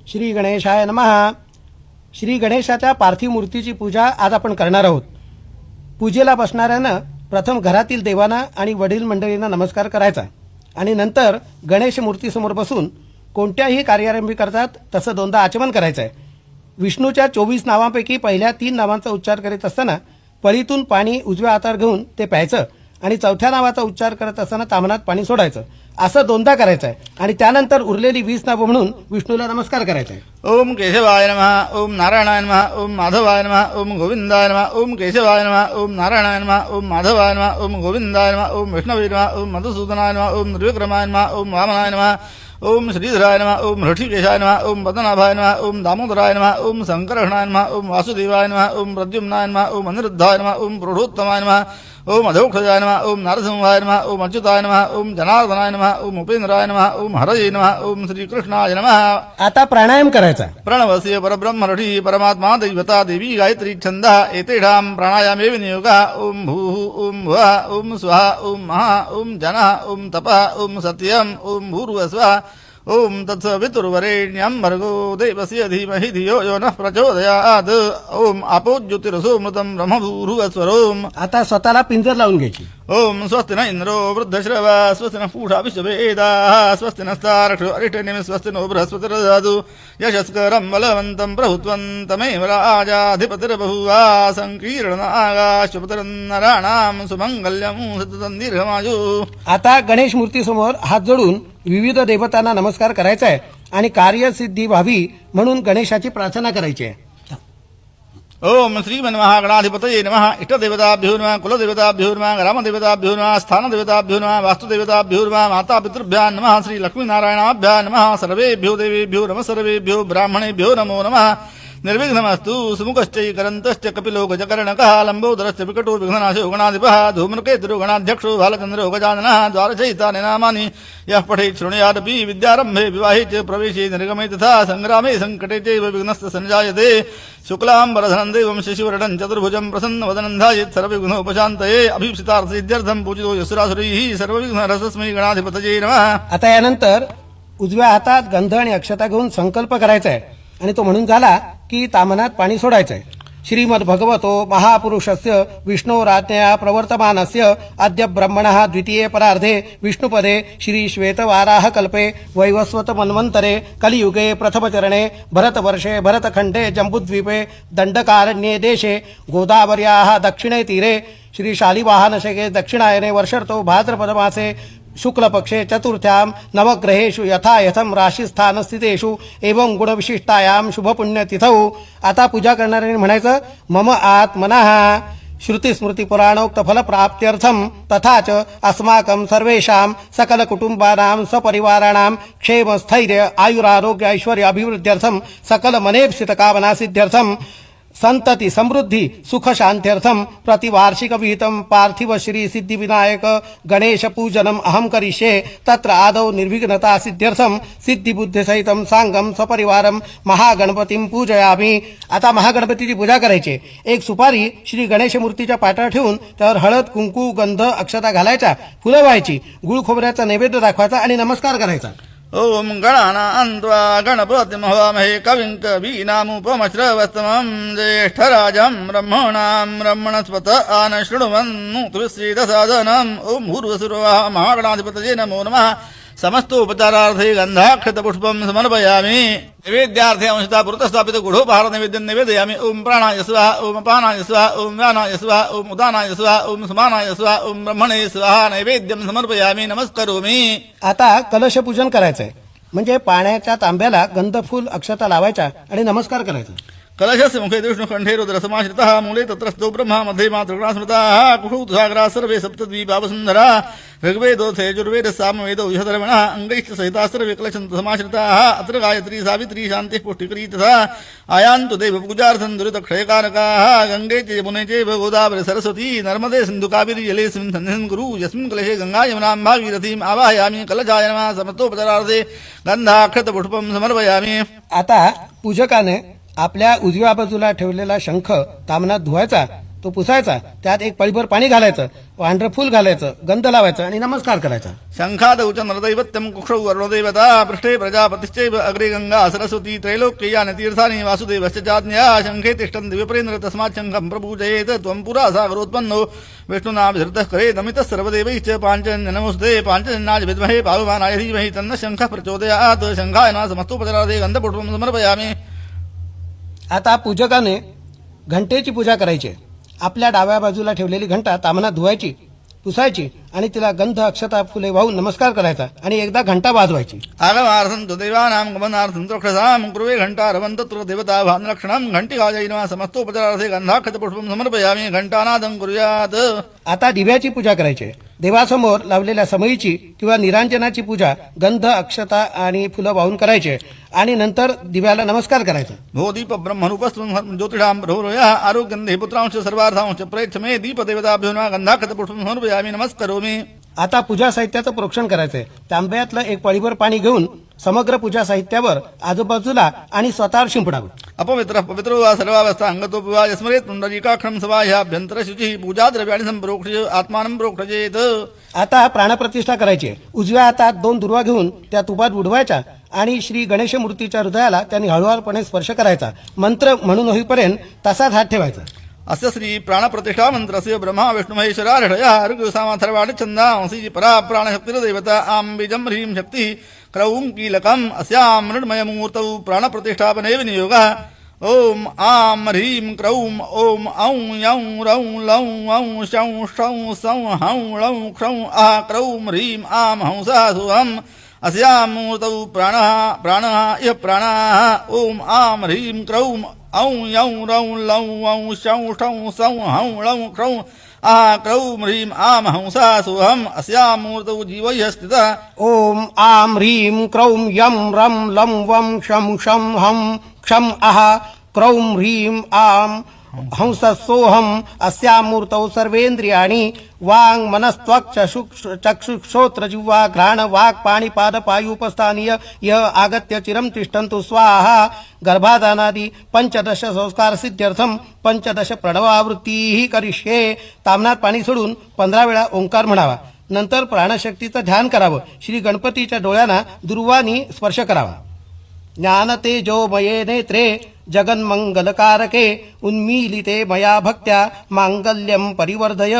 श्री गणेशाय नमः. श्री गणेशाच्या पार्थिव मूर्तीची पूजा आज आपण करणार आहोत. पूजेला बसणाऱ्यानं प्रथम घरातील देवांना आणि वडील मंडळींना नमस्कार करायचा आणि नंतर गणेश मूर्तीसमोर बसून कोणत्याही कार्यारंभी करतात तसं दोनदा आचमन करायचं आहे. विष्णूच्या 24 नावांपैकी पहिल्या 3 नावांचा उच्चार करीत असताना पळीतून पाणी उजव्या हातात घेऊन ते प्यायचं आणि चौथ्या नावाचा उच्चार करत असताना तामनात पाणी सोडायचं. असं दोनदा करायचं आहे आणि त्यानंतर उरलेली 20 नावं म्हणून विष्णूला नमस्कार करायचा आहे. ओम केशवाय नमः. ओम नारायणाय नमः. ओम माधवाय नमः. ओम गोविंदाय नमः. ओम केशवाय नमः. ओम नारायणाय नमः. ओम माधवाय नमः. ओम गोविंदाय नमः. ओम विष्णवे नमः. ओम मधुसूदनाय नमः. ओम निर्विक्रमाय नमः. ओम वामनाय नमः. ओम श्रीधराय नमः. ओम ऋषिकेशाय नमः. ओम पद्मनाभाय नमः. ओम दामोदराय नमः. ओम शंकरहणाय नमः. ओम वासुदेवाय नमः. ओम प्रद्युम्नाय नमः. ओम अनिरुद्धाय नमः. ओम प्रोढोत्तमाय नमः. ओम अधोक्षजाय नमः. ओम नारसिंहाय नमः. ओम अच्युताय नमः. ओम जनार्दनाय नमः. ओम उपेंद्राय नमः. ओम हरये नमः. ओम श्रीकृष्णाय नमः. आता प्राणायाम करायचा. प्रणवस्य परब्रह्म ऋषि परमात्मा दैवता देवी गायत्री छंदः एतेषां प्राणायामे विनियोगः. ओम भूः ओम भुवः ओम स्वः ओम महा ओम जनः ओम तपः ओम सत्यम् ओम भूर्भुवस्वः. ओम तत्सवितुर्वरेण्यं भर्गो देवस्य धीमहि धियो यो नः प्रचोदयात्. ओम आपो ज्योतिरसोमृतं ब्रह्मभूर्भुवस्वरोम. आता स्वतःला पिंजर लावून घ्यायची. ओम स्वस्ति न इंद्रो वृद्धश्रवः. स्वस्ति नः पूषा विश्ववेदाः. स्वस्ति नस्तारक्षो अरिष्टनेमिः. स्वस्ति नो बृहस्पतिर्दधातु यशस्करं बलवन्तं प्रभुत्वं तमेव राजाधिपतिर्बभूवा. संकीर्णनागाश्वपतिर्नराणां सुमंगल्यं सततं दीर्घमायु. आता गणेश मूर्तीसमोर हात जोडून विविध देवतांना नमस्कार करायचा आहे आणि कार्यसिद्धी व्हावी म्हणून गणेशाची प्रार्थना करायची आहे. ओम श्रीमन्महागणाधिपतये नमः. इष्टदेवताभ्यो नमः. कुलदेवताभ्यो नमः. ग्रामदेवताभ्यो नमः. स्थानदेवताभ्यो नमः. वास्तुदेवताभ्यो नमः. मातापितृभ्यां नमः. श्रीलक्ष्मीनारायणाभ्यां नमः. सर्वेभ्यो देवेभ्यो नमः. सर्वेभ्यो ब्राह्मणेभ्यो नमो नमः. निर्विघ्नमस्तु. सुमुखश्चैकरन्तश्च कपिलो गजकर्णकः. लम्बोदरश्च विकटो विघ्ननाशो गणाधिपः. धूम्रकेतुरो गणाध्यक्षो बालचन्द्रो गजाननः. द्वारचैतानि नामानि यः पठेत् शृणुयादपि. विद्यारम्भे विवाहे च प्रवेशे निर्गमे तथा सङ्ग्रामे सङ्कटे चैव विघ्नस्य सञ्जायते. शुक्लाम्बरधरं देवं शशिवर्णं चतुर्भुजं प्रसन्नवदनं ध्यायेत् सर्वविघ्नोपशान्तये. अभीप्सितार्थसिद्ध्यर्थं पूजितो यशुरासुरैः सर्वविघ्नहरस्मै गणाधिपतये नमः. आता यानंतर उजव्या हातात गंध आणि अक्षता घेऊन संकल्प करायचा आहे आणि तो म्हणून झाला की तामनात पाणी सोडायचं आहे. श्रीमद्भगवतो महापुरुषस्य विष्णोराज्ञया प्रवर्तमानस्य अद्य ब्रह्मणः द्वितीये परार्धे विष्णुपदे श्री श्वेतवाराह कल्पे वैवस्वत मन्वन्तरे कलियुगे प्रथमचरणे भरतवर्षे भरतखण्डे जम्बुद्वीपे दण्डकारण्ये देशे गोदावर्याः दक्षिणे तीरे श्री शालिवाहनशके दक्षिणायने वर्षर्तो भाद्रपदमासे शुक्लपक्षे चतुर्थ्यां नवग्रहेषु यथा यथं राशीस्थानस्थितेषु एवं गुणविशिष्टायां शुभपुण्यतिथौ. आता पूजा करणाऱ्यांनी म्हणायचं मम आत्मनः श्रुतिस्मृतिपुराणोक्त फलप्राप्त्यर्थं तथा च अस्माकं सर्वेषां सकलकुटुम्बानां सपरिवाराणां क्षेमस्थैर्य आयुरारोग्य ऐश्वर्य अभिवृद्ध्यर्थं सकलमनेप्सितकामनासिद्ध्यर्थं संतति समृद्धि सुख शांत्यर्थम प्रतिवार्षिक विहितं पार्थिव श्री सिद्धि विनायक गणेश पूजनम अहम करिष्ये. तत्र आदौ निर्विघ्नता सिद्ध्यर्थम सिद्धि बुद्धी सहितं सांगम सपरिवारम महागणपतीं पूजयामि. आता महागणपतीची पूजा करायची. एक सुपारी श्री गणेश मूर्तीच्या पाटावर ठेवून त्यावर हळद कुंकू गंध अक्षता घालायचा, फुलं व्हायची, गुळ खोबऱ्याचा नैवेद्य दाखवायचा आणि नमस्कार करायचा. ओम गणानां त्वा गणपतिं हवामहे कविं कवीनामुपमश्रवस्तमं. ज्येष्ठराजं ब्रह्मणां ब्रह्मणस्पत आन शृण्वन्नोतु विश्वेदसादनम्. ओम भूर्भुवस्सुरः महागणाधिपतये नमो नमः. समस्तोपचारार्थे गन्धाक्षतपुष्पं समर्पयामि. नैवेद्यार्थे अंशतः पुरतः गुढोपहार नैवेद्यं निवेदयामि. ओम प्राणाय स्वाहा. ओम अपानाय स्वाहा. ओम व्यानाय स्वाहा. ओम उदानाय स्वाहा. ओम समानाय स्वाहा. ओम ब्रह्मणे स्वाहा. नैवेद्यं समर्पयामि. नमस्करोमि. आता कलश पूजन करायचंय म्हणजे पाण्याच्या तांब्याला गंधफूल अक्षता लावायचा आणि नमस्कार करायचा. कलशस्य मुखे विष्णुकण्ठे रुद्रसमाश्रितः मूले तत्रस्थो ब्रह्मा मध्ये मातृगणास्मृताः कुहूतसागराः सर्वे सप्तद्वीपावसुन्धरा. ऋग्वेदोऽथ यजुर्वेदः सामवेदो यधर्मणः अङ्गैश्च सहिताः सर्वे कलशन्तु समाश्रिताः. अत्र गायत्री सावित्री शान्तिः पुष्टिकरी तथा आयान्तु देवपूजार्थं दुरितक्षयकारकाः. गङ्गे च यमुने चैव गोदावरी सरस्वती नर्मदे सिन्धु कावेरी जलेऽस्मिन् सन्निधिं कुरु. यस्मिन् कलशे गङ्गा यमुनां भागीरथीम् आवाहयामि. कलशाय नमः. समस्तोपचारार्थे गन्धाक्षतपुष्पं समर्पयामि. आता पूजकाने आपल्या उजव्या बाजूला ठेवलेला शंख तामनात धुवायचा, तो पुसायचा, त्यात एक पळीभर पाणी घालायचं, पांढरं फूल घालायचं, गंध लावायचं आणि नमस्कार करायचा. शंखादौ च नरदैवत्यं कुक्षौ वरुणदेवता पृष्ठे प्रजापतिश्चैव अग्रे गंगा सरस्वती त्रैलोक्यानि तीर्थानि वासुदेवश्च चाज्ञया शंखे तिष्ठन्ति विप्रेन्द्र तस्मात् शंखं प्रपूजयेत् त्वं पुरा सागरोत्पन्नो विष्णुना विधृतः करे नमितः सर्वदेवैश्च पाञ्चजन्य नमोऽस्ते पाञ्चजन्याय विद्महे पावमानाय धीमहि तन्नः शंखः प्रचोदयात् शंखाय नमः समस्तोपचारार्थे गन्धपुष्पं समर्पयामि. आता पूजकाने घंटेची पूजा करायची. आपल्या डाव्या बाजूला ठेवलेली घंटा तामनात धुवायची, पुसायची आणि तिला गंध अक्षता फुले वाहून नमस्कार करायचा आणि एकदा घंटा वाजवायची. आगमार्थं तु देवानां गमनार्थं रक्षसां कुर्वे घंटारवं तत्र देवता भानलक्षणं घंटिकायै नमः समस्तोपचारार्थे गन्धाक्षतपुष्पं समर्पयामि. घंटानादं कुर्यात्. आता दिव्याची पूजा करायची. देवासमोर लावलेल्या समईची किंवा निरांजनाची पूजा गंध अक्षता आणि फुलं वाहून करायचे आणि नंतर दिव्याला नमस्कार करायचा. भो दीप ब्रह्मरूपस्त्वं ज्योतिषां प्रभुरोया आरोग्यन्धे पुत्रांश सर्वार्थांश प्रयच्छ मे दीपदेवताभ्यो नमः गन्धाक्षतपुष्पं समर्पयामि. नमस्करोमि. आता पूजा साहित्याचं प्रोक्षण करायचंय. तांब्यातलं एक पळीभर पाणी घेऊन समग्र पूजा साहित्यावर, आजूबाजूला आणि स्वतःवर शिंपडावं. अपवित्रः पवित्रो वा सर्वावस्था अंगतोपि स्मरेत् पुण्डरीकाक्षं सवाह्याभ्यन्तर शुचिः पूजाद्रव्याणि सम्प्रोक्ष्य आत्मानं प्रोक्षजेत्. आता प्राणप्रतिष्ठा करायची आहे. उजव्या हातात 2 दुर्वा घेऊन त्या तुपात बुडवायच्या आणि श्री गणेश मूर्तीच्या हृदयाला त्यांनी हळूवारपणे स्पर्श करायचा. मंत्र म्हणून होईपर्यंत तसाच हात ठेवायचा. अस्य श्री प्राणप्रतिष्ठा मंत्रस्य ब्रह्मा विष्णु महेश्वरार्हया ऋग्सामाथर्वाणि छन्दांसि परा प्राणशक्तिर्देवता आं बीजं ह्रीं शक्तिः क्रौं कीलकम् अस्यां मृण्मयमूर्तौ प्राणप्रतिष्ठापने विनियोगः. ओम आं ह्रीं क्रौं ओम औं यौं रौं लौं औं शौं श्रौं सौं हौं लौं क्रौं आ क्रौं ह्रीं आं हंसः सुहम् अस्यां मूर्तौ प्राणः इह प्राणः. ओम आं ह्रीं क्रौं औं यौं रौं लौं औं शौं श्रौं सौं हौं लौं क्रौं आ क्रौं ह्रीं आं हंसः सुहम् अस्यां मूर्तौ जीवैः स्थितः. ओम आम ह्रीं क्रौं यम रम लं वं शं शं हं क्षम आह क्रौं ह्रीं आम हंससोहम अस्यां मूर्तौ सर्वेन्द्रियाणि वांग मनस्त्वक् चक्षुश्रोत्र जिह्वा घ्राण वाक् पाणिपाद पायुपस्थानीय य आगत्य चिरं तिष्ठन्तु स्वाहा. गर्भाधानादि 15 संस्कार सिद्ध्यर्थम 15 प्रणवावृत्तीही करिष्ये. तामनात पाणी सोडून 15 वेळा ओंकार म्हणावा. नंतर प्राणशक्तीचं ध्यान करावं. श्री गणपतीच्या डोळ्यांना दुर्वानी स्पर्श करावा. ज्ञानतेजोमये नेत्रे जगन्मंगलकारके उन्मीलिते मया भक्त्या मांगल्यं परिवर्धय.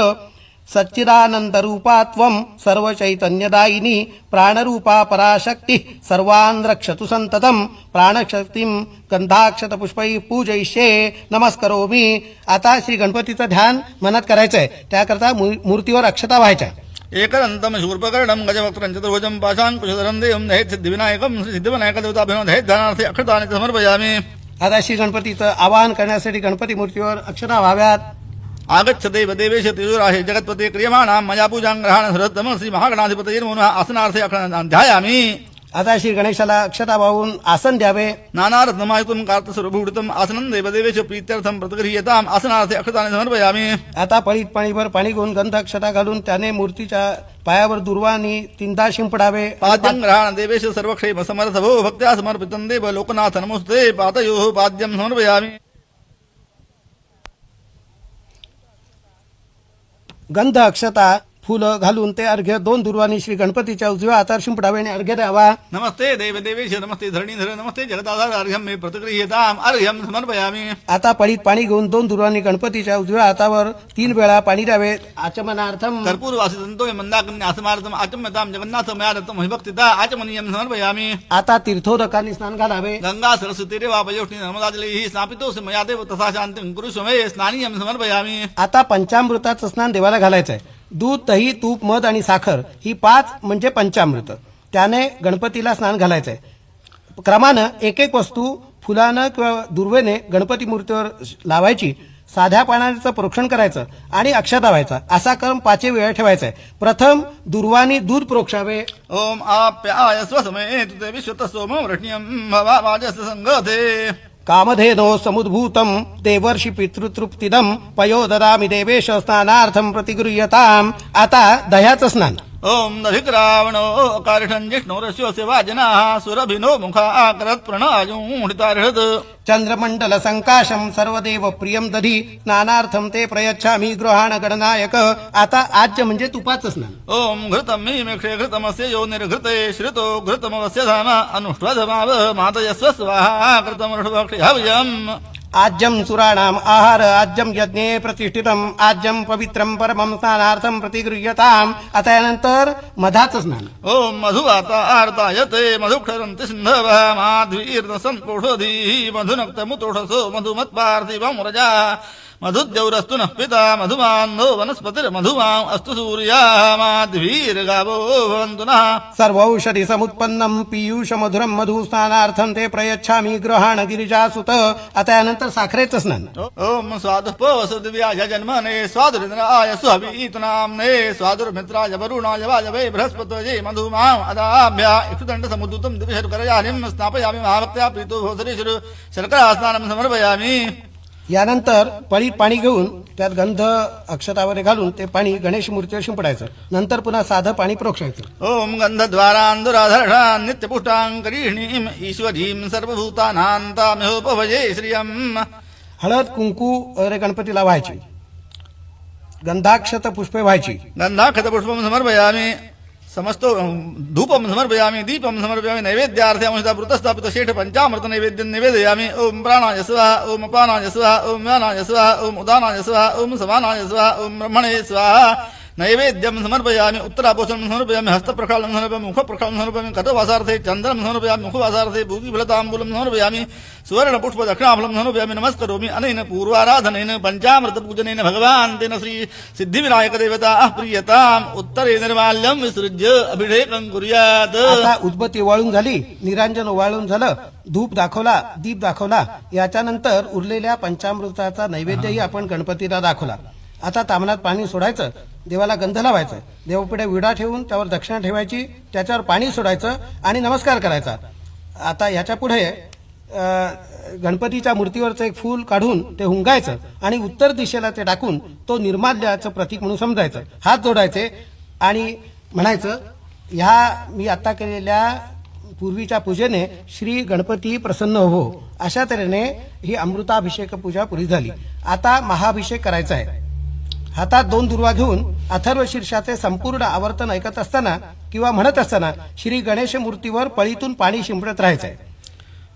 सच्चिदानन्दरूपा त्वं सर्वचैतन्यदायिनी प्राणरूपा पराशक्तिः सर्वान् रक्षतु सन्ततं. प्राणशक्तिं गंधाक्षतपुष्पैः पूजयिष्ये. नमस्करोमि. आता श्री गणपतीचं ध्यान मनात करायचंय. त्याकरता मूर्तीवर अक्षता व्हायच्या. एकदन्तं शूर्पकर्णं गजवक्त्रं चतुर्भुजं पाशाङ्कुशधरं देवं दहेत् सिद्धिविनायकं सिद्धिविनायकदेवताभ्यो दहेत् ध्यानार्थे अक्षतानि समर्पयामि. आता श्री गणपतीचं आवाहन करण्यासाठी गणपती मूर्तीवर अक्षता व्हाव्यात. आगच्छ देव देवेश तिजुराहे जगत्पते क्रियमाणां मया पूजां ग्रहाण सरत्तम श्री महागणाधिपतये नमो नमः. आसनार्थे ध्यायामि. आता श्री गणेशाला अक्षता वाहून आसन द्यावे. नानारत्नमायुक्तं कार्तस्वरूपभूषितम् आसनं देवदेवेश प्रीत्यर्थं प्रतिगृह्यताम्. आसनार्थे अक्षतानि समर्पयामि. आता पळीत पाणीभर पाणी घेऊन गंध अक्षता घालून त्याने मूर्तीच्या पायावर दुर्वानी 3दा शिंपडावे. पाद्यं ग्रहाण देवेश सर्वक्षेम समर्थ भो भक्त्या समर्पितं देव लोकनाथ नमोस्ते. पादयोः पाद्यं समर्पयामि. गंध अक्षता फुलं घालून ते अर्घ्य 2 दुर्वानी श्री गणपतीच्या उजव्या हातावर शिंपडावे आणि अर्घ्य द्यावा. नमस्ते देव देवेश नमस्ते धरणीधर नमस्ते जगदाधार अर्घ्यं मे प्रतिगृह्यताम्. अर्घ्यं समर्पयामि. आता पळीत पाणी घेऊन 2 दुर्वानी गणपतीच्या उजव्या हातावर 3 वेळा पाणी द्यावे. आचमनार्थम कर्पूरवासितंतो मंदाकन्या असमार्थम आचम्यतां जगन्नाथ मया दत्तं महिभक्तिता आचमनीयं समर्पयामि. आता तीर्थोदकांनी स्नान घालावे. गंगा सरस्वती रेवा पयोष्णी नर्मदा जलैः स्नापितोऽसि मया देव तथा शान्तिं कुरुष्व मे. स्नानीयं समर्पयामि. आता पंचामृताचं स्नान देवाला घालायचंय. दूध, दही, तूप, मध आणि साखर ही 5 म्हणजे पंचामृत. त्याने गणपतीला स्नान घालायचंय. क्रमानं एक वस्तू फुलानं किंवा दुर्वेने गणपती मूर्तीवर लावायची. साध्या पाण्याचं प्रोक्षण करायचं आणि अक्षता व्हायचा. असा क्रम 5 वेळा ठेवायचा आहे. प्रथम दुर्वानी दूध प्रोक्षावे. ओम आप्याय स्वसमये तुते विश्वतः सोमं वृष्ण्यं भवा वाजस संगते. कामधेनो समुद्भूतं देवर्षि पितृतृप्तिदं पयो ददामि देवेश स्नानार्थं प्रतिगृह्यताम्. आता दह्याचं स्नान. ओम दधिक्रावणो कारिठं जिष्णुरस्योस्य वाजनाः सुरभिनो मुखाकरत् प्रणायुमुडितार्हत् चंद्रमंडल संकाशम सर्वदेव प्रियम दधी स्नानार्थम ते प्रयच्छामी गृहाण गणनायक. आता आज्य म्हणजे तुपाचं स्नान. ओम घृतं मीमेक्षे घृतमस्य यो निर्घृते श्रितो घृतमवस्य धाम अनुष्ठ्वधमाव मातयस्व स्वाहा कृतं ऋषभक्षिहव्यम्. आज्यम सुराणाम आहार आज्यम यज्ञे प्रतिष्ठितम आज्यम पवित्रम परमम स्नानार्थम प्रतिगृह्यताम. आता यानंतर मधाचं स्नान. ओम मधुवाता आर्तायते मधुक्षरन्ति सिन्धवः माध्वीर्नसन्पोषधीः मधुनक्तमुतोषसो मधुमत्पार्थिवं रजा मधुद्यौरस्तु नः पिता मधुमान्धो वनस्पतिर्मधुमाम् अस्तु सूर्याः माध्वीर्गावो भवन्तु नः. सर्वौषधि समुत्पन्नम पीयूष मधुरम मधु स्नानार्थम ते प्रयच्छामी गृहाण गिरिजासुत. आता यानंतर साखरेचं स्नान. ओम स्वादुपवसुदिव्याय जन्मने स्वादुरिन्द्राय सुहवीतनाम्ने स्वादुर्मित्राय वरुणाय वायवे बृहस्पतये मधुमाम् अदाभ्या इक्षुदण्ड समुद्युतं दिविशर्करयानिं स्नापयामि महाभक्त्या प्रीतो भोसरीश्वर शर्करा स्नानं समर्पयामि. यानंतर पळीत पाणी घेऊन त्यात गंध अक्षतावर घालून ते पाणी गणेश मूर्तीवर शिंपडायचं. नंतर पुन्हा साधं पाणी प्रोक्षायचं. ओम गंधद्वारान्दुराधर्षान् नित्यपुष्टाङ्करीणीम् ईश्वरीं सर्वभूतानान्तामिहोपभजे श्रियम्. हळद कुंकू वगैरे गणपतीला व्हायची. गंधाक्षत पुष्पे व्हायची. गन्धाक्षतपुष्पं समर्पयामि समस्तो धूपं समर्पयामि दीपं समर्पयामि नैवेद्यार्थे अंशुतापृतस्थापित शेठ पंचामृत नैवेद्यं निवेदयामि. ओम प्राणाय स्वाहा ओम अपानाय स्वाहा ओम व्यानाय स्वाहा ओम उदानाय स्वाहा ओम समानाय स्वाहा ओम ब्रह्मणे स्वाहा. नैवेद्यं समर्पयामि उत्तरापोषणं समर्पयामि हस्तप्रक्षालनं समर्पयामि मुखप्रक्षालनं समर्पयामि कटवासार्थे चन्द्रं समर्पयामि मुखवासार्थे भूगिफलताम्बूलं समर्पयामि सुवर्णपुष्प दक्षिणाफलं समर्पयामि. नमस्करोमि अनेन पूर्वाराधनेन पंचामृतपूजनेन भगवान् तेन श्री सिद्धिविनायकदेवताः प्रीयताम्. उत्तरे निर्माल्यं विसृज्य अभिषेकं कुर्यात्. आता उदबत्ती वाळून झाली, निरांजन वाळून झालं, धूप दाखवला, दीप दाखवला. याच्यानंतर उरलेल्या पंचामृताचा नैवेद्यही आपण गणपतीला दाखवला. आता तामणात पाणी सोडायचं, देवाला गंध लावायचं, देवपुढे विडा ठेवून त्यावर दक्षिणा ठेवायची, त्याच्यावर पाणी सोडायचं आणि नमस्कार करायचा. आता ह्याच्या पुढे गणपतीच्या मूर्तीवरचं एक फूल काढून ते हुंगायचं आणि उत्तर दिशेला ते टाकून तो निर्माल्याचं प्रतीक म्हणून समजायचं. हात जोडायचे आणि म्हणायचं, ह्या मी आता केलेल्या पूर्वीच्या पूजेने श्री गणपती प्रसन्न हो. अशा तऱ्हेने ही अमृताभिषेक पूजा पुरी झाली. आता महाअभिषेक करायचा आहे. हातात 2 दुर्वा घेऊन अथर्व शीर्षाचे संपूर्ण आवर्तन ऐकत असताना किंवा म्हणत असताना श्री गणेश मूर्तीवर पळीतून पाणी शिंपडत राहायचंय.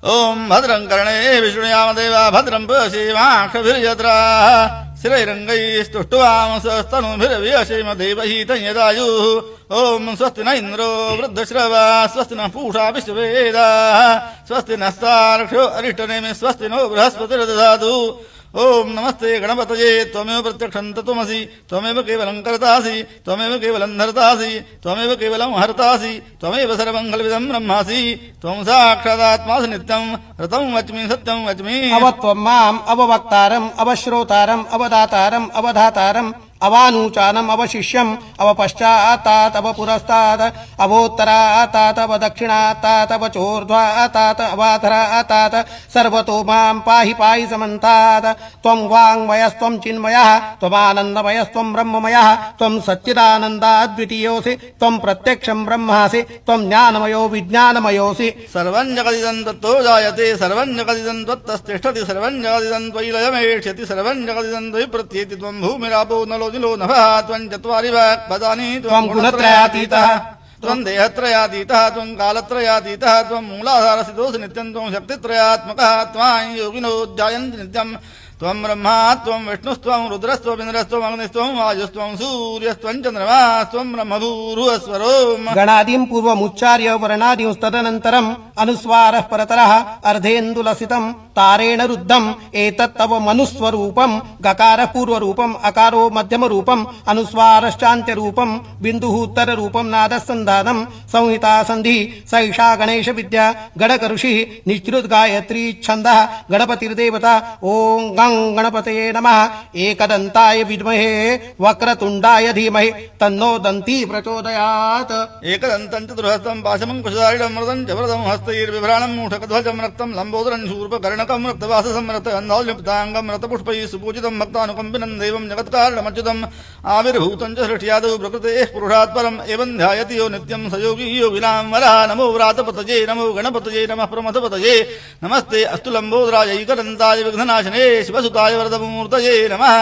ओम भद्रं कर्णे विष्णुयामदेवा भद्रं पश्येमाक्षभिर्यत्राः स्थिरैरङ्गैस्तुष्ट्वांसस्तनूभिर्व्यसेम देवहितं यदायुः. ओम स्वस्ति न इन्द्रो वृद्धश्रवा स्वस्ति न पूषा विश्ववेदाः स्वस्ति नस्तार्क्ष्यो अरिष्टनेमि स्वस्ति नो बृहस्पतिर्दधातु. ओम नमस्ते गणपतये त्वमेव प्रत्यक्षं तत्त्वमसि त्वमेव केवलं कर्तासि त्वमेव केवलं धर्तासि त्वमेव केवलं हर्तासि त्वमेव सर्वमङ्गलविदं ब्रह्मासि त्वं साक्षादात्मासि नित्यं ऋतं वच्मि सत्यं वच्मि. अवत्वं माम् अववक्तारम् अवश्रोतारम् अवदातारम् अवधातारम् अवानूचानम् अवशिष्यम् अवपश्चात्तात् अवपुरस्तात् अवोत्तरात्तात् अवदक्षिणात्तात् अवचोर्ध्वात्तात् अवाधरात्तात् सर्वतो मां पाहि पाहि समन्तात्. त्वं वाङ्मयस्त्वं चिन्मयः त्वमानन्दमयस्त्वं ब्रह्ममयः त्वं सच्चिदानन्दाद्वितीयोऽसि त्वं प्रत्यक्षं ब्रह्मासि त्वं ज्ञानमयो विज्ञानमयोऽसि. सर्वं जगदिदं तत्तो जायते सर्वं जगदिदं त्वत्तस्तिष्ठति सर्वं जगदिदं त्वयि लयमेष्यति सर्वं जगदिदं त्वयि प्रत्येति त्वं भूमिरापो नलो निलो नभः त्वं चत्वारि वाक्पदानि त्वं गुणत्रयातीतः त्वं देहत्रयातीतः त्वं कालत्रयातीतः त्वं मूलाधारसितोऽसि नित्यं त्वं शक्तित्रयात्मकः त्वां योगिनो ध्यायन्ति नित्यं त्वं ब्रह्मा त्वं विष्णुस्त्वं रुद्रस्त्वं इन्द्रस्त्वं अग्निस्त्वं वायुस्त्वं सूर्यस्त्वं चन्द्रमास्त्वं ब्रह्मभूरुवस्वरोम्. गणादीं पूर्वमुच्चार्य वर्णादीं तदनन्तरम् अनुस्वारः परतरः अर्धेन्दुलसितं तारेण रुद्धम् एतत् तव मनुस्वरूपम्. गकारः पूर्वरूपम् अकारो मध्यमरूपम् अनुस्वारश्चान्त्यरूपम् बिन्दुः उत्तररूपम् नादसन्धानम् संहिता सन्धि सैषा गणेशविद्या गणकऋषिः निश्चृत गायत्री छन्दः गणपतिर्देवता. ओं गं गं गणपतये नमः एकदन्ताय विद्महे वक्रतुण्डाय धीमहि तन्नो दन्ती प्रचोदयात् एकदन्तं चतुर्हस्तं पाशमं कुशधारिणं मृदं च वरदं हस्तैर्बिभ्राणं मूषकध्वजं रक्तं लम्बोदरं शूर्पकर्णकं रक्तवाससं रक्तगन्धौल्यप्ताङ्गं रक्तपुष्पैः सुपूजितं भक्तानुकम्पिनं देवं जगत्कारणमच्युतम् आविर्भूतं च सृष्ट्यादौ प्रकृतेः पुरुषात् परम् एवं ध्यायति यो नित्यं स योगी योगिनां वरः नमो व्रातपतये नमो गणपतये नमः प्रमथपतये नमस्ते अस्तु लम्बोदराय एकदन्ताय विघ्ननाशने शिवसुताय वरदमूर्तये नमः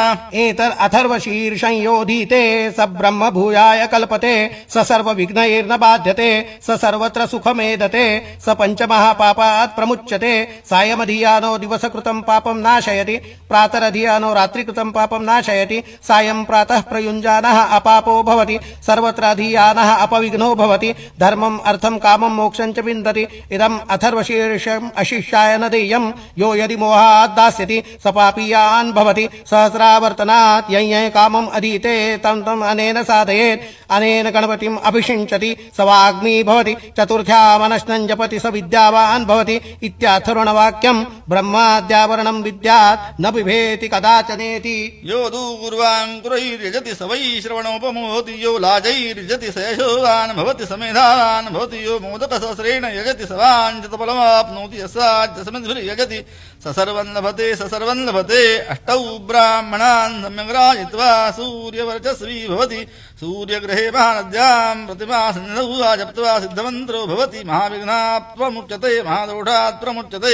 एतर् अथर्वशीर्षंयोधीते स ब्रह्म भूयाय कल्पते स सर्वविघ्नैर्न बाध्यते स सर्वत्र सुखमेदते स पञ्चमहापापात् प्रमुच्यते सायमधियानो दिवसकृतं पापं नाशयति प्रातरधियानो रात्रिकृतं पापं नाशयति सायं प्रातः प्रयुञ्जानः अपापो भवति सर्वत्र अधियानः अपविघ्नो भवति धर्मम् अर्थं कामं मोक्षं च विन्दति इदम् अथर्वशीर्षम् अशिष्याय न देयं यो यदि मोहात् दास्यति स पापीयान् भवति सहस्रावर्तनात् यं कामम् अधीते तं तम् अनेन साधयेत् अनेन गणपतिम् अभिषिञ्चति स वाग्मी भवति चतुर्थ्यामनश्नं जपति स विद्यावान् भवति इत्याथर्वणवाक्यं ब्रह्माद्यावरणं विद्यात् न बिभेति कदाचनेति यो दूर्वाङ्कुरैर्यजति स वै श्रवणोपमोहति यो लाजैर्यजति स यशोवान् भवति स मेधावान् भवति यो मोदकसहस्रेण यजति स वाञ्छितफलमाप्नोति यस्याद्यसमिद्भिर्यजति स सर्वं लभते अष्टौ ब्राह्मणान् सम्यग्राजित्वा सूर्यवर्चस्वी भवति सूर्यग्रहे महानद्यां प्रतिमा सन्निधौ जप्त्वा सिद्धमन्त्रो भवति महाविघ्नात् प्रमुच्यते महादोषात् प्रमुच्यते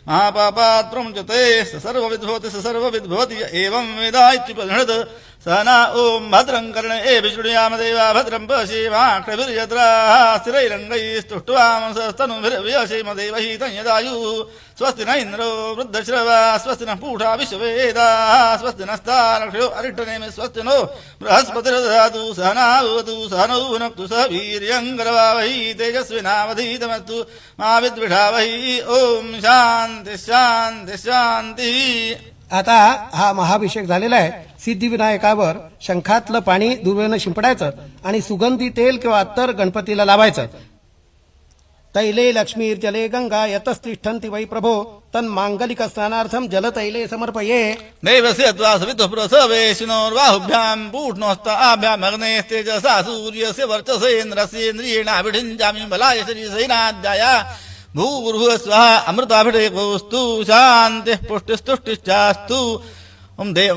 महापापात् प्रमुच्यते स सर्वविद् भवति एवं वेदा इत्युपनिषत् सहना ओम भद्रं कर्णे विष्णुयाम देवा भद्रं पश्येमाक्षभिर्यत्राः स्थिरैरङ्गैस्तुष्ट्वामसस्तनुभिर्व्यसेम देवहितं यदायुः स्वस्ति न इन्द्रो वृद्धश्रवा स्वस्ति न पूषा विश्ववेदाः स्वस्ति नस्तारक्षो अरिष्टनेमि स्वस्ति नो बृहस्पतिर्दधातु सहना भवतु सहनौ भुनक्तु सह वीर्यं करवावहै तेजस्विनावधीतमस्तु मा विद्विषावहै ओम शान्ति शान्ति शान्तिः. आता हा महाभिषेक झालेला आहे. सिद्धिविनायकावर शंखातलं पाणी दुर्वेनं शिंपडायचं आणि सुगंधी तेल किंवा अत्तर गणपतीला लावायचं. तैले लक्ष्मीर्जले गंगा यतस्तिष्ठन्ति वै प्रभो तन्मांगलिक स्नानार्थं जलतैले समर्पये. देवस्य त्वा सवितुः प्रसवेशिनोर्बाहुभ्यां पूष्णोस्ताभ्याम् अग्नेस्तेजसा सूर्यस्य वर्चसेन्द्रस्येन्द्रियेणाभिषिञ्चामि बलाय श्रीसेनाध्याय भूर्भुवः स्वः अमृताभिषेकोऽस्तु शान्तिः पुष्टिस्तुष्टिश्चास्तु.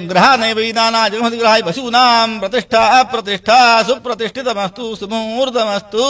ग्रहानैवैदाना जगमतिग्रहाय पशूनां प्रतिष्ठा सुप्रतिष्ठितमस्तु सुमुहूर्तमस्तु.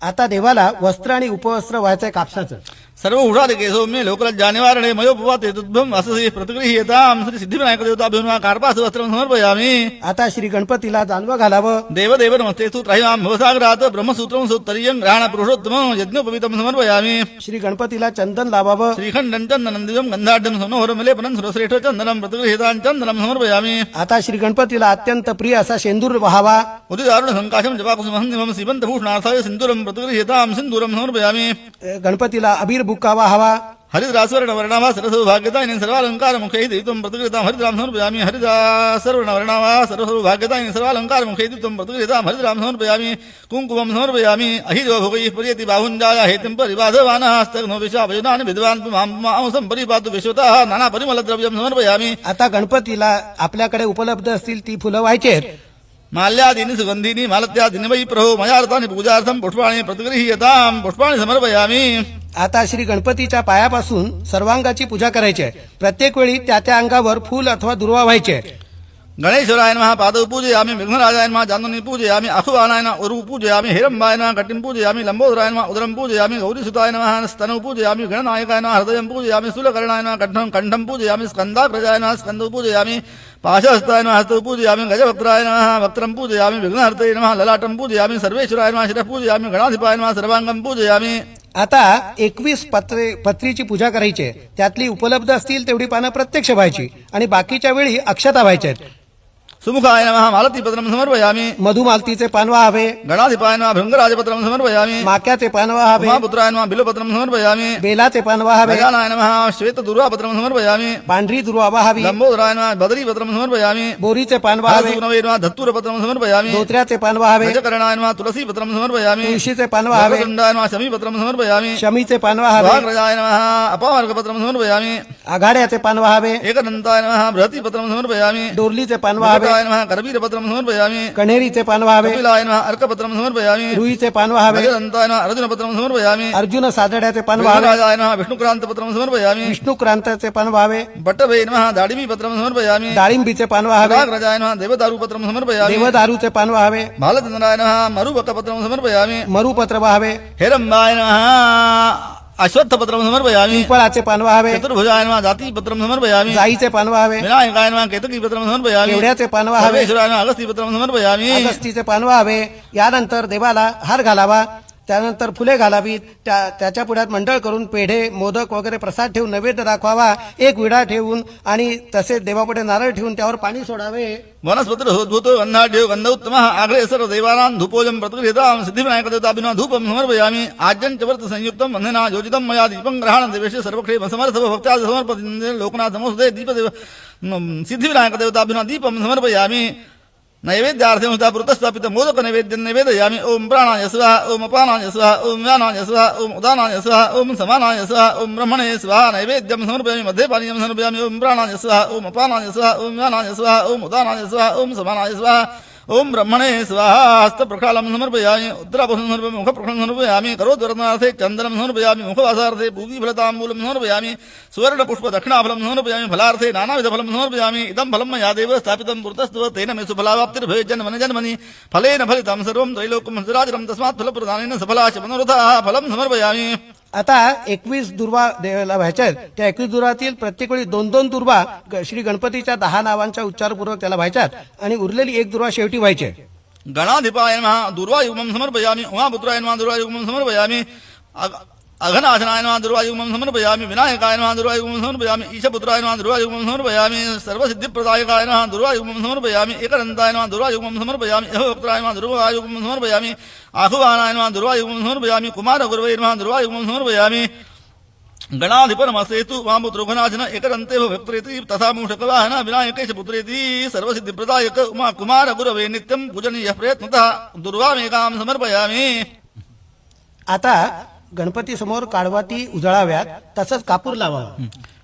आता देवाला वस्त्र आणि उपवस्त्र व्हायचंय कापसाचं. सर्व उषादिके सौम्य लोकलज्जानिवारणे मयोपवाते तुद्भं वाससे प्रतिगृह्यतां श्री सिद्धिविनायकदेवताभ्यो नमः कार्पासवस्त्रं समर्पयामि. आता श्री गणपतीला जानवं घालावं. देवदेव नमस्तेस्तु त्राहिमां भवसागरात् ब्रह्मसूत्रं सौत्तरीयं ग्रहाण पुरुषोत्तमं यज्ञोपवीतं समर्पयामि. श्री गणपतीला चंदन लावावं. श्रीखण्डं चन्दनं दिवं गन्धाढ्यं सोनोहरमलेपनं सुरश्रेष्ठ चन्दनं प्रतिगृह्यतां चन्दनं समर्पयामि. आता श्री गणपतीला अत्यंत प्रिय असा शेंदूर वहावा. उदितारुण संकाशं जपाकुसुमहं सीमन्तभूषणार्थाय सिन्दूरं प्रतिगृह्यतां सिन्दूरं समर्पयामि. गणपतीला अबीर बुक्कावा हवा. हरिद्रासवर्णवर्णावा सरसौभाग्यतायिनी सर्वालङ्कारमुखैः त्वं प्रतिगृहीतां हरिद्रां समर्पयामि. हरिद्रासवर्णवर्णावा सरसौभाग्यतायिनी सर्वालङ्कारमुखैः त्वं प्रतिगृहीतां हरिद्रां समर्पयामि. कुङ्कुमं समर्पयामि. अहिदेवभोगैः पर्यति बाहुञ्जाय हेतिं परिबाधवानः हस्तघ्नो विशापयुनानि विद्वान् मांसं परिपातु विश्वतः नानापरिमलद्रव्यं समर्पयामि. आता गणपतीला आपल्याकडे उपलब्ध असतील ती फुलं व्हायचे. माल्यादीनि सुगंधीनि मालत्यादीनि वै प्रभो मयार्थानि पूजार्थं पुष्पाणि प्रतिगृह्यतां पुष्पाणि समर्पयामि. आता श्री गणपतीच्या पायापासून सर्वांगाची पूजा करायची आहे. प्रत्येक वेळी त्या त्या अंगावर फूल अथवा दुर्वा व्हायचे. गणेश्वराय नमः पादौ पूजयामि. विघ्नराजाय नमः जानुनी पूजयामि. अखुवानाय नमः उरु पूजयामि. हिरम्बाय नमः कटिं पूजयामि. लम्बोदराय नमः उदरं पूजयामि. गौरीसुताय नमः स्तनौ पूजयामि. गणनायकाय नमः हृदयं पूजयामि. शूलकर्णाय नमः कण्ठं पूजयामि. स्कन्दाग्रजाय नमः स्कन्दौ पूजयामि. पाशहस्ताय नमः हस्तौ पूजयामि. गजवक्त्राय नमः वक्त्रं पूजयामि. विघ्नहर्तये नमः ललाटं पूजयामि. सर्वेश्वराय नमः शिरः पूजयामि. गणाधिपाय नमः सर्वांगं पूजयामि. आता 21 पत्रीची पूजा करायची आहे. त्यातली उपलब्ध असतील तेवढी पानं प्रत्यक्ष व्हायची आणि बाकीच्या वेळी अक्षता व्हायच्या आहेत. सुमुखाय नमः मालतीपत्रं समर्पयामि. मधुमालतीचे पान व्हावे. गणाधिपाय नमः भृंगराजपत्रं समर्पयामि. माक्याचे पान व्हावे. उमापुत्राय नमः बिल्वपत्रं समर्पयामि. बेलाचे पान व्हावे. गजानाय नमः श्वेतदुर्वापत्रं समर्पयामि. पांढरी दुर्वा व्हावी. लंबोदराय नमः बदरीपत्रं समर्पयामि. बोरीचे पान व्हावे. सुनवे नमः धत्तूरपत्रं समर्पयामि. धोत्र्याचे पान व्हावे. गजकर्णाय नमः तुलसीपत्रं समर्पयामि. तुळशीचे पान व्हावे. वक्रतुंडाय नमः शमीपत्रं समर्पयामि. शमीचे पान व्हावे. वाग्रजाय नमः अपावर्गपत्रं समर्पयामि. आघाड्याचे पान व्हावे, एकदंताय नमः बृहतीपत्रं समर्पयामि डोरलीचे पान व्हावे, विकटाय नमः करवीरपत्रं समर्पयामि कण्हेरीचे पान व्हावे, कपिलाय नमः अर्कपत्रं समर्पयामि रुईचे पान व्हावे, गजदंताय नमः अर्जुनपत्रं समर्पयामि अर्जुन सातड्याचे पान व्हावे, विघ्नराजाय नमः विष्णुक्रांतपत्रं समर्पयामि विष्णुक्रांताचे पान व्हावे, बट्टवे नमः दाडिमीपत्रं समर्पयामि डाळिंबीचे पान व्हावे, राजाय नमः देवदारुपत्रं समर्पयामि देवदारूचे पान व्हावे, भालचंद्राय नमः मरुबकपत्रं समर्पयामि मरुपत्र व्हावे, हेरंबाय नमः अश्वत्थपत्रं समर्पयामि पिंपळाचे पान व्हावे, चतुर्भुजाय नमः जातीपत्रं समर्पयामि जाईचे पान व्हावे, विनायकाय नमः केतकीपत्रं समर्पयामि केवड्याचे पान व्हावे, सर्वेश्वराय नमः अगस्तीपत्रं समर्पयामि अगस्तीचे पान व्हावे. यानंतर देवाला हार घालावा, त्यानंतर फुले घालावीत, त्याच्या पुढ्यात मंडळ करून पेढे मोदक वगैरे प्रसाद ठेवून नैवेद्य दाखवावा, एक विडा ठेवून आणि तसेच देवापुढे नारळ ठेवून त्यावर पाणी सोडावे. वनस्पतिर होद्भूतो गंधाढ्यो गंधोत्तमः आग्रे सर्व देवानां धूपोजं प्रतिगृहीतां सिद्धिविनायक देवताभिनः धूपं समर्पयामि आज्यं च व्रत संयुक्तं वन्दना योजितं मया दीपं ग्रहाणं देवेश सर्वक्षेम समर्थ भक्त्या समर्पयन्ते लोकनाथ नमोस्तुते दीपदेव सिद्धिविनायक देवताभिनः दीपं समर्पयामि नैवेद्यार्थे पुरतस्थापित मोदक नैवेद्यं निवेदयामि ओम प्राणाय स्वाहा ओम अपानाय स्वाहा ओम व्यानाय स्वाहा ओम उदानाय स्वाहा ओम समानाय स्वाहा ओम ब्रह्मणे स्वाहा नैवेद्यं समर्पयामि मध्ये पानीयं समर्पयामि ओम प्राणाय स्वाहा ओम अपानाय स्वाहा ओम व्यानाय स्वाहा ओम उदानाय स्वाहा ओम समानाय स्वाहा ओम ब्रह्मणे स्वाहा हस्त प्रक्षालं समर्पयामि उत्तराभूषणं समर्पयामि मुख प्रक्षालं समर्पयामि करोद्वर्तनार्थे चन्दनं समर्पयामि मुखवासार्थे पूगीफलताम्बूलं समर्पयामि सुवर्णपुष्प दक्षिणाफलं समर्पयामि फलार्थे नानाविधफलं समर्पयामि इदं फलं मया देव स्थापितं पुरतस्तव तेन मे सुफलावाप्तिर्भवेत् जन्मनि जन्मनि फलेन फलितं सर्वं त्रैलोक्यं सचराचरं तस्मात् फलप्रदानेन सफलाच मनोरथाः फलं समर्पयामि. आता 21 दुर्वा देवाला व्हायच्या आहेत. त्या 21 दुर्वातील प्रत्येक वेळी 2-2 दुर्वा श्री गणपतीच्या 10 नावांच्या उच्चारपूर्वक त्याला व्हायच्यात आणि उरलेली एक दुर्वा शेवटी व्हायची आहे. गणाधिपाय नमः दुर्वायुग्मं समर्पयामि उमापुत्राय नमः दुर्वायुग्मं समर्पयामि अघनाशनाय नमः दुर्वायुग्मं समर्पयामि विनायकाय नमः दुर्वायुग्मं समर्पयामि ईशपुत्राय नमः दुर्वायुग्मं समर्पयामि सर्वसिद्धिप्रदायकाय नमः दुर्वायुग्मं समर्पयामि एकदन्ताय नमः दुर्वायुग्मं समर्पयामि अहोक्त्राय नमः दुर्वायुग्मं समर्पयामि आहुवानाय नमः दुर्वायुग्मं समर्पयामि कुमारगुरवे नमः दुर्वायुग्मं समर्पयामि गणाधिपनमस्तेतु वामुद्रुघनाशन एकदन्ते भक्त्रेति तथा मूषकवाहन विनायकेश पुत्रेति सर्वसिद्धिप्रदायक उमा कुमार गुरवे नित्यं पूजनीयः प्रयत्नतः दुर्वामेकां समर्पयामि. आता गणपती समोर काळवाती उजळाव्यात, तसंच कापूर लावावा.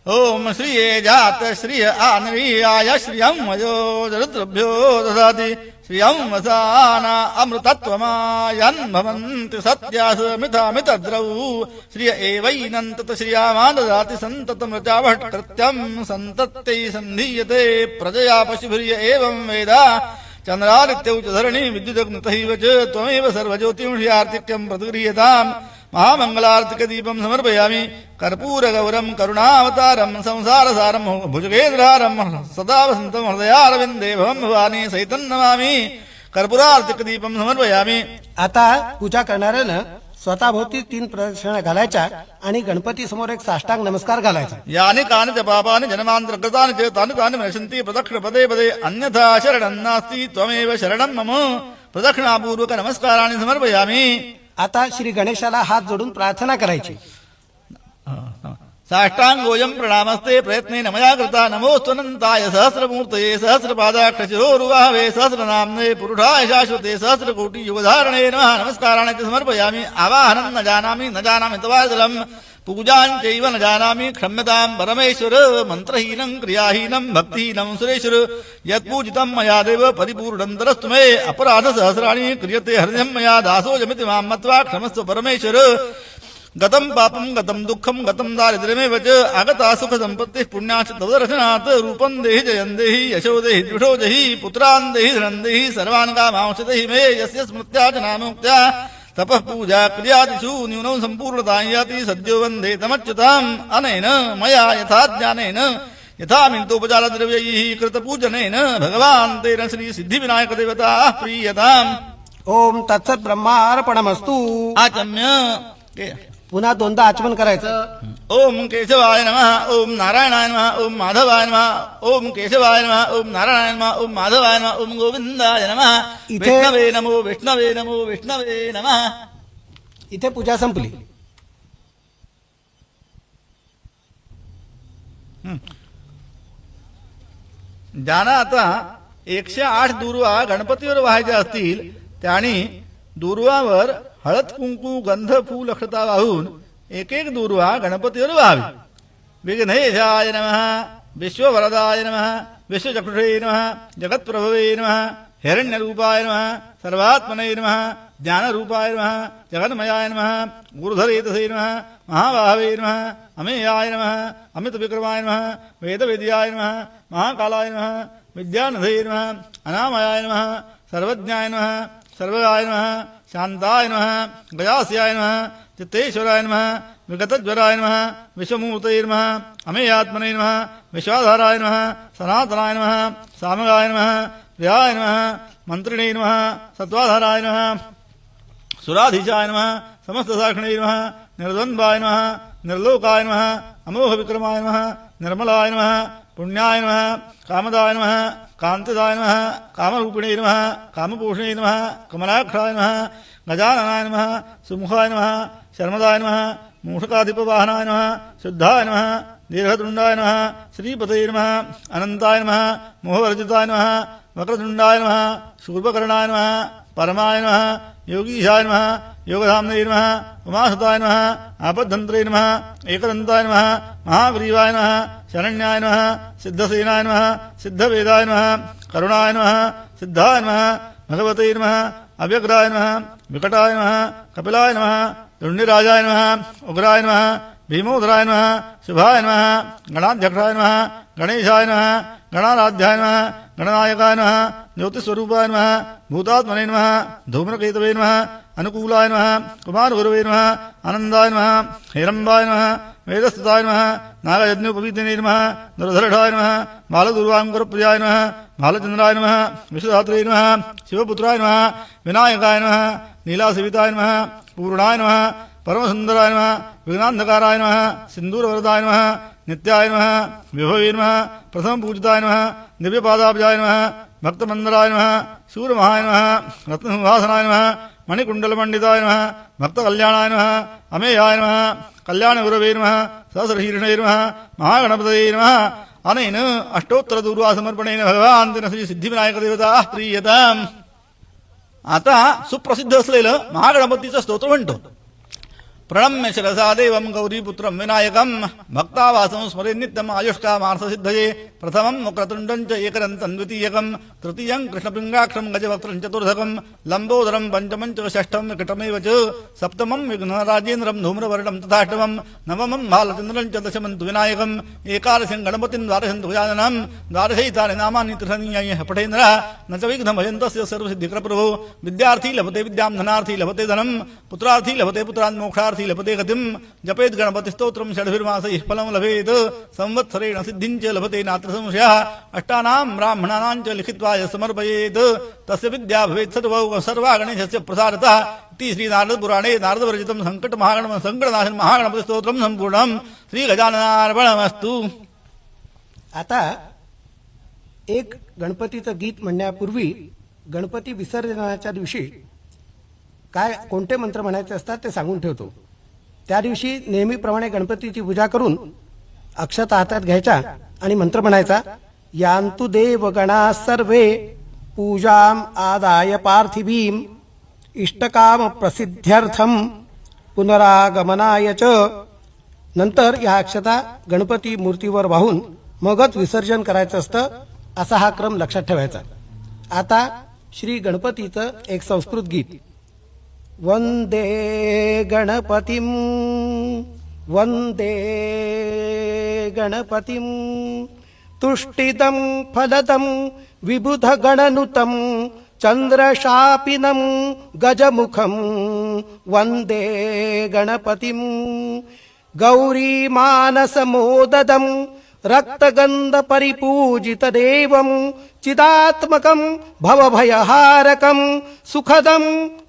ओम श्रिये जात श्रिय आनवीयाय श्रियं मयो जरुद्रभ्यो ददाति श्रियं वसाना अमृतत्वमायन् भवन्ति सत्यास मिथामितद्रौ श्रिय एवैनन्तत श्रियामा ददाति सन्ततं रचाभट्कृत्यं सन्तत्यै सन्धीयते प्रजया पशुभिर्य एवं वेद चन्द्रादित्यौ च धरणी विद्युदग्नितैव च त्वमेव सर्वज्योतिंषि प्रतिगृह्यताम् महामंगलार्तिकदीपं समर्पयामि कर्पूरगौरं करुणावतारं संसारसारं भुजगेन्द्रहारं सदा वसन्तं हृदयारविन्दे भवं भवानी सहितं नमामि कर्पूरार्तिकदीपं समर्पयामि. आता पूजा करणाऱ्यानं स्वतःभोवती 3 प्रदक्षिणा घालायच्या आणि गणपती समोर एक साष्टांग नमस्कार घालायचा. यानि कानि च पापानि जन्मान्तर्गतानि च तानि तानि विनश्यन्ति प्रदक्षिण पदे पदे अन्यथा शरणं नास्ति त्वमेव शरणं मम प्रदक्षिणापूर्वक नमस्काराणि समर्पयामि. आता श्री गणेशाला हात जोडून प्रार्थना करायची. साष्टांगोऽयं प्रणामस्ते प्रयत्नेन मया कृता नमोऽस्त्वनन्ताय सहस्रमूर्तये सहस्रपादाक्षशिरोरुवाहवे सहस्रनाम्ने पुरुषाय शाश्वते सहस्रकोटियुगधारणे नमः. नमस्काराणि च समर्पयामि. आवाहनं न जानामि तवाजलं पूजाञ्चैव न जानामि क्षम्यतां परमेश्वर. मन्त्रहीनं क्रियाहीनं भक्तिहीनं सुरेश्वर यत्पूजितं मया देव परिपूर्णं तरस्तु मे. अपराधसहस्राणि क्रियते हृदयं मया दासोऽयमिति मां मत्वा क्षमस्व परमेश्वर. गतं पापं गतं दुःखं गतं दारिद्र्यमेव च आगता सुखसम्पत्तिः पुण्याश्च तव दर्शनात्. रूपं देहि जयं देहि यशो देहि द्विषो देहि पुत्रान् देहि धनं देहि सर्वान् कामांश्च देहि मे. यस्य स्मृत्या च नामोक्त्या तपः पूजा क्रियादिषु न्यूनं सम्पूर्णतां याति सद्यो वन्दे तमच्युताम्. अनेन मया यथा ज्ञानेन यथा मिलितोपचारद्रव्यैः कृतपूजनेन भगवान् तेन श्रीसिद्धिविनायकदेवताः प्रीयताम्. ओम तत्सत ब्रह्मार्पणमस्तु. आचम्य पुन्हा 2दा आचमन करायचं. ओम केशवाय नमः ओम नारायणाय नमः ओम माधवाय नमः ओम केशवाय नमः ओम नारायणाय नमः ओम माधवाय नमः ओम गोविंदाय नमः. विष्णवे नमो विष्णवे नमो विष्णवे नमः. इथे पूजा संपली. ज्यांना आता 108 दुर्वा गणपतीवर व्हायच्या असतील त्यांनी दुर्वावर हळद कुंकू गंध फूल अक्षता वाहून एक दुर्वा गणपतीवर व्हावी. विघ्नेशाय नमः विश्ववरदाय नमः विश्वचक्षुषे नमः जगत्प्रभवे नमः हिरण्यरूपाय नमः सर्वात्मने नमः ज्ञानरूपाय नमः जगन्मयाय नमः गुरुधरेतसे नमः महाबाहवे नमः अमेयाय नमः अमितविक्रमाय नमः वेदवेद्याय नमः महाकालाय नमः विद्यानिधये नमः अनामयाय नमः सर्वज्ञाय नमः सर्वगाय नमः शान्ताय नमः गजास्याय नमः चित्तेश्वराय नमः विगतज्वराय नमः विश्वमूर्तये नमः अमेयात्मने नमः विश्वाधाराय नमः सनातनाय नमः सामगाय नमः व्याय नमः मंत्रिणे नमः सत्वाधाराय नमः सुराधीशाय नमः समस्तसाक्षिणे नमः निर्द्वन्द्वाय नमः निर्लोकाय नमः अमोघ विक्रमाय नमः निर्मलाय नमः पुण्याय नमः कामदाय नमः कांतिदाय नमः कामरूपिणे नमः कामपोषणे नमः कमलाक्षाय नमः गजाननाय नमः सुमुखाय नमः शर्मदाय नमः मूषकाधिपवाहनाय नमः शुद्धाय नमः दीर्घतुण्डाय नमः श्रीपतये नमः अनन्ताय नमः मोहवर्जिताय नमः वक्रतुण्डाय नमः शूर्पकर्णाय नमः परमाय नमः योगीशाय नमः योगधाम्ने नमः उमासुताय नमः आपद्धन्त्रे नमः एकदन्ताय नमः महाग्रीवाय नमः शरण्याय नमः सिद्धसेनाय नमः सिद्धवेदाय नमः करुणाय नमः सिद्धाय नमः भगवते नमः अव्यग्राय नमः विकटाय नमः कपिलाय नमः दुण्डिराजाय नमः उग्राय नमः भीमोदराय नमः शुभाय नमः गणाध्यक्षाय नमः गणेशाय नमः गणाराध्याय नमः गणनायकाय नमः ज्योतिस्वरूपाय नमः भूतात्मने नमः धूम्रकेतवे नमः अनुकूलाय नमः कुमारगुरवे नमः आनन्दाय नमः हेरम्बाय नमः वेदस्तुताय नमः नागयज्ञोपवीतिने नमः दुर्धरढाय नमः बालदुर्वाङ्कुरप्रियाय नमः बालचन्द्राय नमः विश्वधात्रे नमः शिवपुत्राय नमः विनायकाय नमः नीलासेविताय नमः पूर्णाय नमः परमसुन्दराय नमः विघ्नान्धकाराय नमः सिन्दूरवरदाय नमः नित्याय नमः विभवे नमः प्रथमपूजिताय नमः दिव्यपादाब्जाय नमः भक्तमन्दराय नमः शूरमहाय नमः रत्नसिंहासनाय नमः मणिकुण्डलमण्डिताय नमः भक्तकल्याणाय नमः अमेयाय नमः कल्याणगुरवे नमः सहस्रशीर्षणे नमः महागणपतये नमः अनेन अष्टोत्तरदूर्वासमर्पणेन भगवान श्री सिद्धिविनायकदेवता प्रीयताम्. आता सुप्रसिद्ध असलेलं महागणपतीचं स्तोत्र म्हणतो. प्रणम्य शिरसा देवं गौरीपुत्रं विनायकं भक्तावासं स्मरे नित्यम् आयुष्कामार्थसिद्धये प्रथमं वक्रतुण्डं च एकदन्तं द्वितीयकं तृतीयं कृष्णपिङ्गाक्षं गजवक्त्रं चतुर्थकं लम्बोदरं पञ्चमं च षष्ठं विकटमेव च सप्तमं विघ्नराजेन्द्रं धूम्रवर्णं तथाष्टमं नवमं बालचन्द्रं च दशमं तु विनायकम् एकादशं गणपतिं द्वादशं तु गजाननं द्वादशैतानि नामानि त्रिसंज्ञाय पठेन्द्र न च विघ्नभयन्तस्य सर्वसिद्धिकरप्रभो विद्यार्थी लभते विद्यां धनार्थी लभते धनं पुत्रार्थी लभते पुत्रान् मोक्षार्थी लभते गतिं जपेत गणपति स्तोत्रं षड्भिर्मासैः फलं लभेत संवत्सरेण सिद्धिं च लभते नात्र संशयः अष्टानां ब्राह्मणानां च लिखित्वा यः समर्पयेत् तस्य विद्या भवेत् सर्वा गणेशस्य प्रसारतः इति श्री नारद पुराणे नारदवर्जितं संकटनाशन महागणपति स्तोत्रं संपूर्णं श्री गजाननार्पणमस्तु. आता एक गणपतीचं गीत म्हणण्यापूर्वी गणपती विसर्जनाच्या दिवशी काय कोणते मंत्र म्हणायचे असतात ते सांगून ठेवतो. त्या दिवशी नेहमीप्रमाणे गणपतीची पूजा करून अक्षता हातात घ्यायच्या आणि मंत्र म्हणायचा. यान्तु देवगणा सर्वे पूजाम आदाय पार्थिवीम इष्टकाम प्रसिद्ध्यर्थम पुनरागमनाय च. नंतर या अक्षता गणपती मूर्तीवर वाहून मगच विसर्जन करायचं असतं, असा हा क्रम लक्षात ठेवायचा. आता श्री गणपतीचं एक संस्कृत गीत. वंदे गणपतिं वंदे गणपतिं तुष्टिदं फलदं विबुधगणनुतं चन्द्रशापिनं गजमुखं वंदे गणपतिं गौरीमानसमोददं रक्तगन्धपरिपूजितदेवं चिदात्मकं भवभयहारकं सुखदं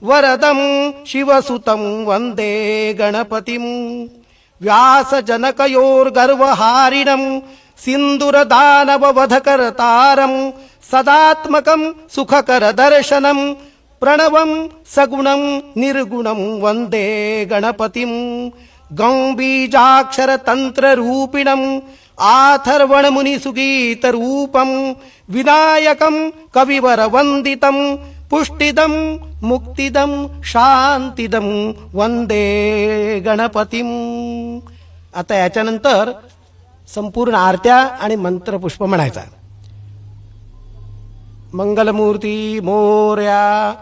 वरदं शिवसुतं वन्दे गणपतिं व्यासजनकयोर्गर्वहारिणं सिन्दूरदानववधकरतारं सदात्मकं सुखकरदर्शनं प्रणवं सगुणं निर्गुणं वन्दे गणपतिं गौबीजाक्षरतन्त्ररूपिणं आथर्वणमुनिसुगीतरूपं विनायकं कविवरवन्दितं पुष्टिदं मुक्तिदं शान्तिदं वन्दे गणपतिं. आता याच्यानंतर संपूर्ण आरत्या आणि मंत्रपुष्प म्हणायचा. मंगलमूर्ती मोर्या.